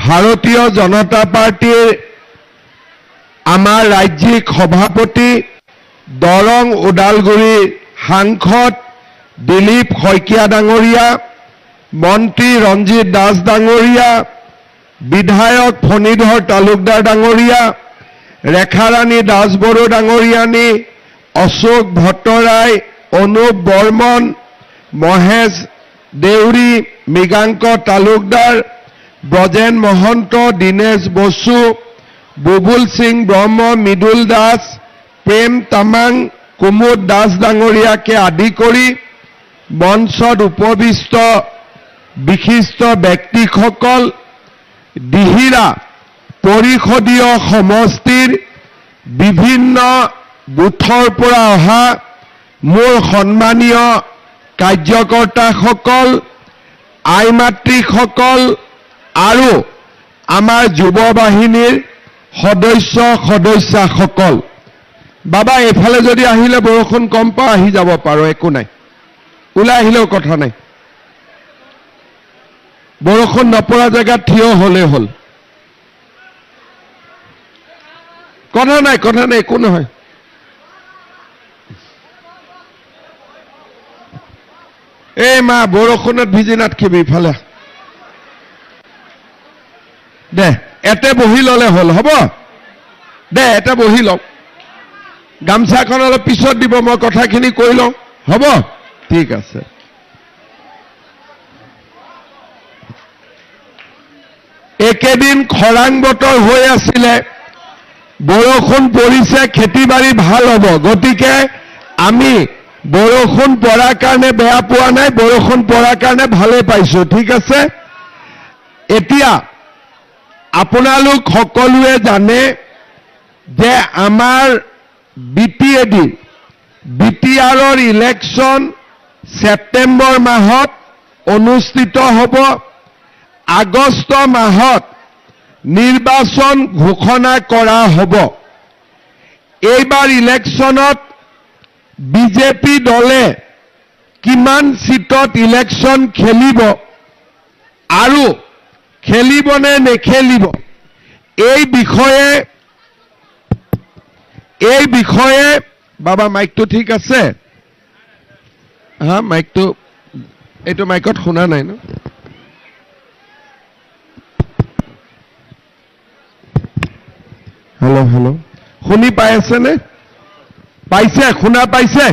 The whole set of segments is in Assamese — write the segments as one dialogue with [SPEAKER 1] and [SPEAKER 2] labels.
[SPEAKER 1] ভাৰতীয় জনতা পাৰ্টিৰ আমাৰ ৰাজ্যিক সভাপতি দৰং ওদালগুৰিৰ সাংসদ দিলীপ শইকীয়া ডাঙৰীয়া, মন্ত্ৰী ৰঞ্জিত দাস ডাঙৰীয়া, বিধায়ক ফণীধৰ তালুকদাৰ ডাঙৰীয়া, ৰেখাৰাণী দাসবড়ো ডাঙৰীয়ানী, অশোক ভট্টৰাই, অনুপ বৰ্মন, মহেশ দেউৰী, মৃগাংক তালুকদাৰ, ব্ৰজেন মহন্ত, দীনেশ বসু, বুবুল সিং ব্ৰহ্ম, মৃদুল দাস, প্ৰেম তামাং, কুমুদ দাস ডাঙৰীয়াকে আদি কৰি মঞ্চত উপবিষ্ট বিশিষ্ট ব্যক্তিসকল, দিহিৰা পৰিষদীয় সমষ্টিৰ বিভিন্ন বুথৰ পৰা অহা মোৰ সন্মানীয় কাৰ্যকৰ্তাসকল, আইমাতৃসকল আৰু আমাৰ যুৱ বাহিনীৰ সদস্যসকল, বাবা এইফালে যদি আহিলে বৰষুণ কম পাওঁ আহি যাব পাৰো, একো নাই, ওলাই আহিলেও কথা নাই, বৰষুণ নপৰা জেগাত থিয় হলে হল, কথা নাই, একো নহয়। এই মা বৰষুণত ভিজি নাথাকিবি, ইফালে দে, এতে বহি ললে হল, হ'ব দে, এতে বহি লওক, গামছাখন অলপ পিছত দিব, মই কথাখিনি কৈ লওঁ, হ'ব, ঠিক আছে। একেদিন খৰাং বতৰ হৈ আছিলে, বৰষুণ পৰিছে, খেতি বাৰী ভাল হ'ব, গতিকে আমি বৰষুণ পৰাৰ কাৰণে বেয়া পোৱা নাই, বৰষুণ পৰাৰ কাৰণে ভালে পাইছো, ঠিক আছে। এতিয়া আপোনালোক সকলোৱে জানে যে আমাৰ BTR ইলেকশ্যন ছেপ্টেম্বৰ মাহত অনুষ্ঠিত হ'ব, আগষ্ট মাহত নিৰ্বাচন ঘোষণা কৰা হ'ব। এইবাৰ ইলেকশ্যনত বিজেপি দলে কিমান সিটত ইলেকশ্যন খেলিব আৰু খেলিব নে নেখেলিব, এই বিষয়ে বাবা মাইকটো ঠিক আছে? হা, মাইকটো, এইটো মাইকত শুনা নাই ন? হেল্ল', শুনি পাই আছেনে? পাইছে, শুনা পাইছে?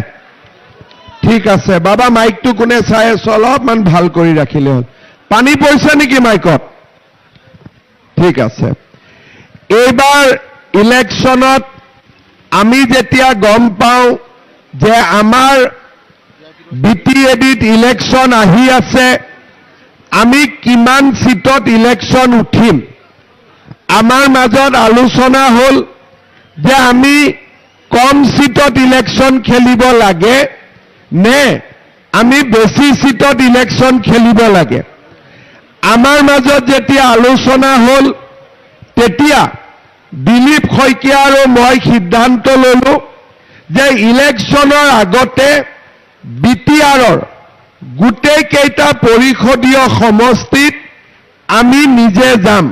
[SPEAKER 1] ঠিক আছে, বাবা মাইকটো কোনে চাই আছে অলপমান ভাল কৰি ৰাখিলে হ'ল। পানী পৰিছে নেকি মাইকত? ঠিক আছে। এইবাৰ ইলেকশ্যনত আমি যেতিয়া গম পাওঁ যে আমাৰ BTADত ইলেকশ্যন আহি আছে, আমি কিমান সিটত ইলেকশ্যন উঠিম, আমাৰ মাজত আলোচনা হ'ল যে আমি কম সিটত ইলেকশ্যন খেলিব লাগে নে আমি বেছি সিটত ইলেকশ্যন খেলিব লাগে। আমাৰ মাজত যেতিয়া আলোচনা হ'ল, তেতিয়া দিলীপ শইকীয়া আৰু মই সিদ্ধান্ত ললো যে ইলেকশ্যনৰ আগতে BTRৰ গোটেই কেইটা পৰিষদীয় সমষ্টিত আমি নিজে যাম।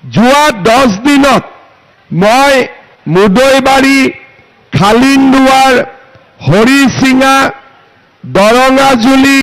[SPEAKER 1] যোৱা 10 দিনত মই মুদৈবাৰী, খালিন্দুৱাৰ, হৰিচিঙা, দৰঙাজুলি,